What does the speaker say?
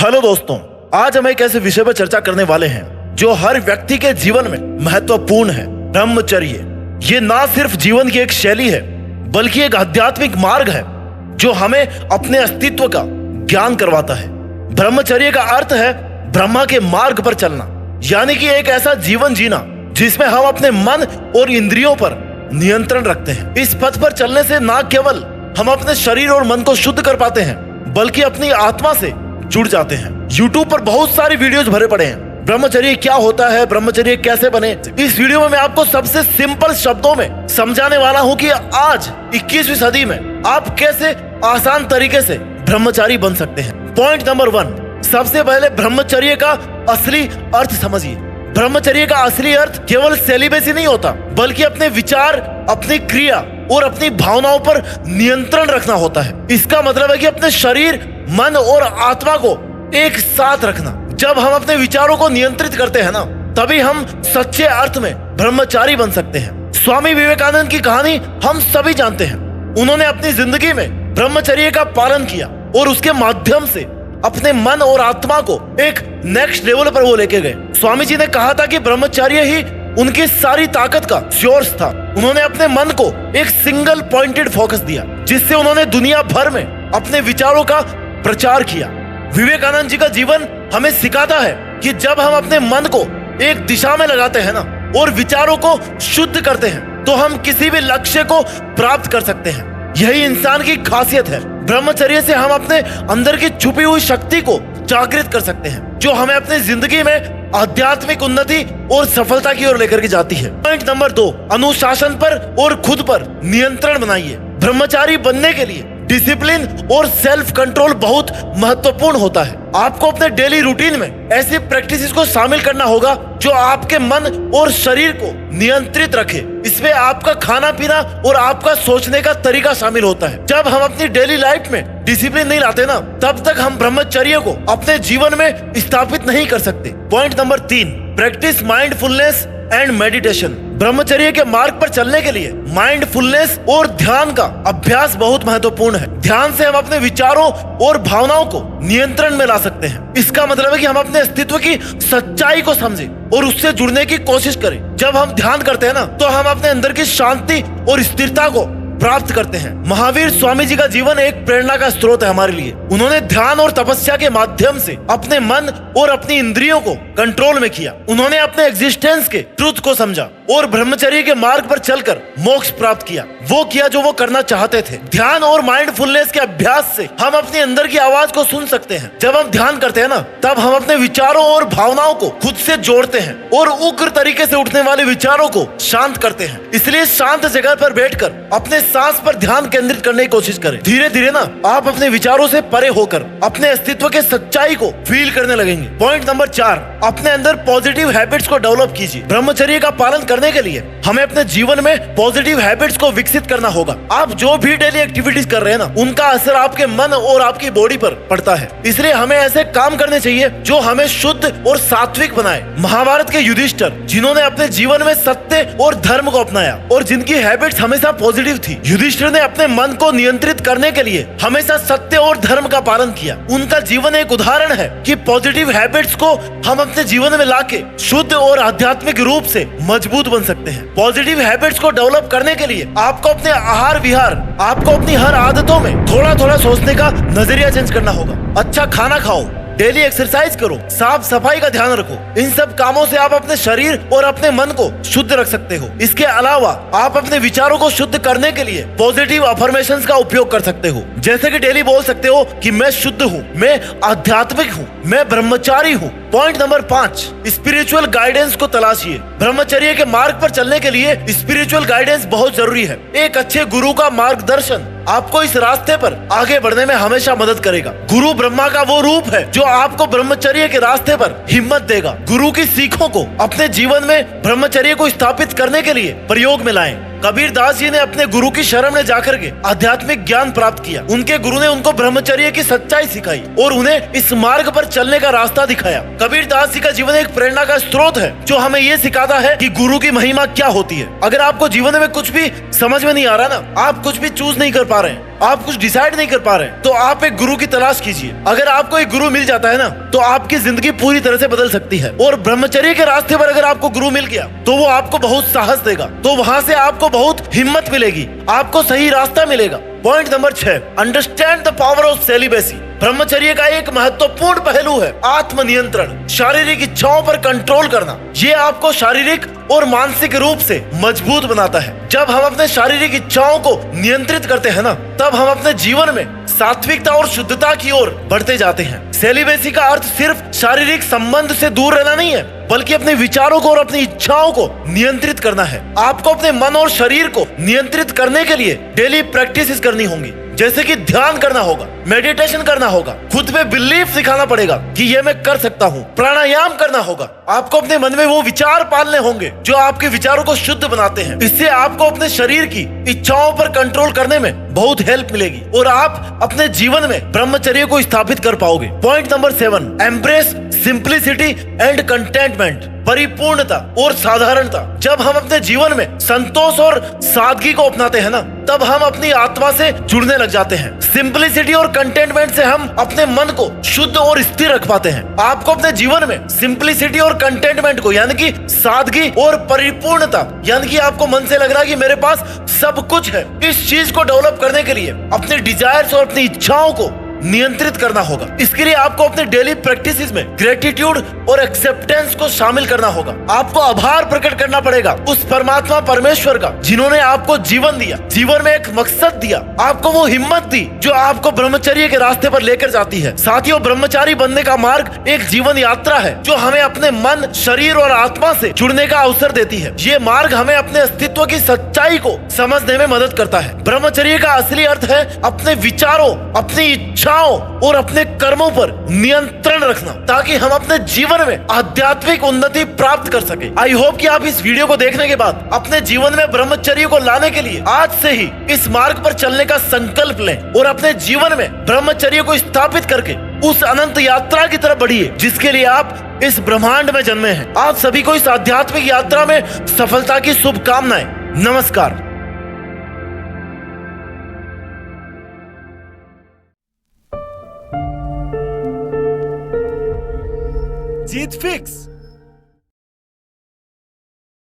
Hello दोस्तों, आज हम एक ऐसे विषय पर चर्चा करने वाले हैं जो हर व्यक्ति के जीवन में महत्वपूर्ण है। ब्रह्मचर्य। ये ना सिर्फ जीवन की एक शैली है बल्कि एक आध्यात्मिक मार्ग है जो हमें अपने अस्तित्व का ज्ञान करवाता है। ब्रह्मचर्य का अर्थ है ब्रह्मा के मार्ग पर चलना, यानी कि एक ऐसा जीवन जीना जिसमें हम अपने मन और इंद्रियों पर नियंत्रण रखते हैं। इस पथ पर चलने से ना केवल हम अपने शरीर और मन को शुद्ध कर पाते हैं बल्कि अपनी आत्मा से जुड़ जाते हैं। YouTube पर बहुत सारी वीडियोस भरे पड़े हैं। ब्रह्मचर्य क्या होता है, ब्रह्मचर्य कैसे बने। इस वीडियो में मैं आपको सबसे सिंपल शब्दों में समझाने वाला हूं कि आज 21वीं सदी में आप कैसे आसान तरीके से ब्रह्मचारी बन सकते हैं। पॉइंट नंबर 1, सबसे पहले ब्रह्मचर्य का असली अर्थ समझिए। ब्रह्मचर्य का असली अर्थ केवल सेलिबेसी नहीं होता बल्कि अपने विचार, अपनी क्रिया और अपनी भावनाओं पर नियंत्रण रखना होता है। इसका मतलब है कि अपने शरीर, मन और आत्मा को एक साथ रखना। जब हम अपने विचारों को नियंत्रित करते हैं ना, तभी हम सच्चे अर्थ में ब्रह्मचारी बन सकते हैं। स्वामी विवेकानंद की कहानी हम सभी जानते हैं। उन्होंने अपनी जिंदगी में ब्रह्मचर्य का पालन किया और उसके माध्यम से अपने मन और आत्मा को एक नेक्स्ट लेवल पर वो लेके गए। स्वामी जी ने कहा था कि ब्रह्मचर्य ही उनकी सारी ताकत का सोर्स था। उन्होंने अपने मन को एक सिंगल पॉइंटेड फोकस दिया, जिससे उन्होंने दुनिया भर में अपने विचारों का प्रचार किया। विवेकानंद जी का जीवन हमें सिखाता है कि जब हम अपने मन को एक दिशा में लगाते हैं ना और विचारों को शुद्ध करते हैं तो हम किसी भी लक्ष्य को प्राप्त कर सकते हैं। यही इंसान की खासियत है। ब्रह्मचर्य से हम अपने अंदर की छुपी हुई शक्ति को जागृत कर सकते हैं, जो हमें अपनी जिंदगी में आध्यात्मिक उन्नति और सफलता की ओर लेकर के जाती है। पॉइंट नंबर 2, अनुशासन पर और खुद पर नियंत्रण बनाइए। ब्रह्मचारी बनने के लिए डिसिप्लिन और सेल्फ कंट्रोल बहुत महत्वपूर्ण होता है। आपको अपने डेली रूटीन में ऐसी प्रैक्टिसेस को शामिल करना होगा जो आपके मन और शरीर को नियंत्रित रखे। इसमें आपका खाना पीना और आपका सोचने का तरीका शामिल होता है। जब हम अपनी डेली लाइफ में डिसिप्लिन नहीं लाते ना, तब तक हम ब्रह्मचर्य को अपने जीवन में स्थापित नहीं कर सकते। Point number 3, practice mindfulness and meditation. ब्रह्मचर्य के मार्ग पर चलने के लिए माइंडफुलनेस और ध्यान का अभ्यास बहुत महत्वपूर्ण है। ध्यान से हम अपने विचारों और भावनाओं को नियंत्रण में ला सकते हैं। इसका मतलब है कि हम अपने अस्तित्व की सच्चाई को समझें और उससे जुड़ने की कोशिश करें। जब हम ध्यान करते हैं ना, तो हम अपने अंदर की शांति और स्थिरता को प्राप्त करते हैं। महावीर स्वामी जी का जीवन एक प्रेरणा का स्रोत है हमारे लिए। उन्होंने ध्यान और तपस्या के माध्यम से अपने मन और अपनी इंद्रियों को कंट्रोल में किया। उन्होंने अपने एग्जिस्टेंस के ट्रुथ को समझा और ब्रह्मचर्य के मार्ग पर चलकर मोक्ष प्राप्त किया। वो किया जो वो करना चाहते थे। ध्यान और माइंडफुलनेस के अभ्यास से हम अपने अंदर की आवाज को सुन सकते हैं। जब हम ध्यान करते हैं ना, तब हम अपने विचारों और भावनाओं को खुद से जोड़ते हैं और उग्र तरीके से उठने वाले विचारों को शांत करते हैं। इसलिए शांत जगह पर बैठकर अपने सांस पर ध्यान केंद्रित करने की कोशिश करें। धीरे धीरे ना आप अपने विचारों से परे होकर अपने अस्तित्व के सच्चाई को फील करने लगेंगे। पॉइंट नंबर 4, अपने अंदर पॉजिटिव हैबिट्स को डेवलप कीजिए। ब्रह्मचर्य का पालन करने के लिए हमें अपने जीवन में पॉजिटिव हैबिट्स को विकसित करना होगा। आप जो भी डेली एक्टिविटीज कर रहे हैं ना, उनका असर आपके मन और आपकी बॉडी पर पड़ता है। इसलिए हमें ऐसे काम करने चाहिए जो हमें शुद्ध और सात्विक बनाए। महाभारत के युधिष्ठिर, जिन्होंने अपने जीवन में सत्य और धर्म को अपनाया और जिनकी हैबिट्स हमेशा पॉजिटिव थी, युधिष्ठिर ने अपने मन को नियंत्रित करने के लिए हमेशा सत्य और धर्म का पालन किया। उनका जीवन एक उदाहरण है कि पॉजिटिव हैबिट्स को हम अपने जीवन में लाके शुद्ध और आध्यात्मिक रूप से मजबूत बन सकते हैं। पॉजिटिव हैबिट्स को डेवलप करने के लिए आपको अपने आहार विहार, आपको अपनी हर आदतों में थोड़ा थोड़ा सोचने का नजरिया चेंज करना होगा। अच्छा खाना खाओ, डेली एक्सरसाइज करो, साफ सफाई का ध्यान रखो। इन सब कामों से आप अपने शरीर और अपने मन को शुद्ध रख सकते हो। इसके अलावा आप अपने विचारों को शुद्ध करने के लिए पॉजिटिव अफर्मेशंस का उपयोग कर सकते हो। जैसे कि डेली बोल सकते हो कि मैं शुद्ध हूँ, मैं आध्यात्मिक हूँ, मैं ब्रह्मचारी हूँ। पॉइंट नंबर 5, स्पिरिचुअल गाइडेंस को तलाशिए। ब्रह्मचर्य के मार्ग पर चलने के लिए स्पिरिचुअल गाइडेंस बहुत जरूरी है। एक अच्छे गुरु का मार्गदर्शन आपको इस रास्ते पर आगे बढ़ने में हमेशा मदद करेगा। गुरु ब्रह्मा का वो रूप है जो आपको ब्रह्मचर्य के रास्ते पर हिम्मत देगा। गुरु की सीखों को अपने जीवन में ब्रह्मचर्य को स्थापित करने के लिए प्रयोग में लाएं। कबीर दास जी ने अपने गुरु की शरण में जाकर के आध्यात्मिक ज्ञान प्राप्त किया। उनके गुरु ने उनको ब्रह्मचर्य की सच्चाई सिखाई और उन्हें इस मार्ग पर चलने का रास्ता दिखाया। कबीर दास जी का जीवन एक प्रेरणा का स्रोत है जो हमें ये सिखाता है कि गुरु की महिमा क्या होती है। अगर आपको जीवन में कुछ भी समझ में नहीं आ रहा ना, आप कुछ भी चूज नहीं कर पा रहे हैं, आप कुछ डिसाइड नहीं कर पा रहे हैं, तो आप एक गुरु की तलाश कीजिए। अगर आपको एक गुरु मिल जाता है ना, तो आपकी जिंदगी पूरी तरह से बदल सकती है। और ब्रह्मचर्य के रास्ते पर अगर आपको गुरु मिल गया, तो वो आपको बहुत साहस देगा, तो वहां से आपको बहुत हिम्मत मिलेगी, आपको सही रास्ता मिलेगा। Point number 6, understand the power of celibacy. ब्रह्मचर्य का एक महत्वपूर्ण पहलू है आत्मनियंत्रण, शारीरिक इच्छाओं पर कंट्रोल करना। ये आपको शारीरिक और मानसिक रूप से मजबूत बनाता है। जब हम अपने शारीरिक इच्छाओं को नियंत्रित करते हैं ना, तब हम अपने जीवन में सात्विकता और शुद्धता की ओर बढ़ते जाते हैं। सेलिबेसी का अर्थ सिर्फ शारीरिक संबंध से दूर रहना नहीं है, बल्कि अपने विचारों को और अपनी इच्छाओं को नियंत्रित करना है। आपको अपने मन और शरीर को नियंत्रित करने के लिए डेली प्रैक्टिस करनी होंगी, जैसे कि ध्यान करना होगा, मेडिटेशन करना होगा, खुद पे बिलीफ दिखाना पड़ेगा कि ये मैं कर सकता हूँ, प्राणायाम करना होगा। आपको अपने मन में वो विचार पालने होंगे जो आपके विचारों को शुद्ध बनाते हैं। इससे आपको अपने शरीर की इच्छाओं पर कंट्रोल करने में बहुत हेल्प मिलेगी और आप अपने जीवन में ब्रह्मचर्य को स्थापित कर पाओगे। Point number 7, embrace simplicity and contentment. परिपूर्णता और साधारणता। जब हम अपने जीवन में संतोष और सादगी को अपनाते हैं ना, तब हम अपनी आत्मा से जुड़ने लग जाते हैं। सिंप्लिसिटी और कंटेंटमेंट से हम अपने मन को शुद्ध और स्थिर रख पाते हैं। आपको अपने जीवन में सिंप्लिसिटी और कंटेंटमेंट को, यानी कि सादगी और परिपूर्णता, यानी कि आपको मन से लग रहा है कि मेरे पास सब कुछ है, इस चीज को डेवलप करने के लिए अपने डिजायर्स और अपनी इच्छाओं को नियंत्रित करना होगा। इसके लिए आपको अपने डेली प्रैक्टिसेस में ग्रेटिट्यूड और एक्सेप्टेंस को शामिल करना होगा। आपको आभार प्रकट करना पड़ेगा उस परमात्मा परमेश्वर का, जिन्होंने आपको जीवन दिया, जीवन में एक मकसद दिया, आपको वो हिम्मत दी जो आपको ब्रह्मचर्य के रास्ते पर लेकर जाती है। साथियों, ब्रह्मचारी बनने का मार्ग एक जीवन यात्रा है जो हमें अपने मन, शरीर और आत्मा से जुड़ने का अवसर देती है। ये मार्ग हमें अपने अस्तित्व की सच्चाई को समझने में मदद करता है। ब्रह्मचर्य का असली अर्थ है अपने विचारों, अपनी इच्छाओं और अपने कर्मों पर नियंत्रण रखना, ताकि हम अपने जीवन में आध्यात्मिक उन्नति प्राप्त कर सके। आई होप कि आप इस वीडियो को देखने के बाद अपने जीवन में ब्रह्मचर्य को लाने के लिए आज से ही इस मार्ग पर चलने का संकल्प लें और अपने जीवन में ब्रह्मचर्य को स्थापित करके उस अनंत यात्रा की तरफ बढ़िए जिसके लिए आप इस ब्रह्मांड में जन्मे हैं। आप सभी को इस आध्यात्मिक यात्रा में सफलता की शुभकामनाएं। नमस्कार। जीत फिक्स।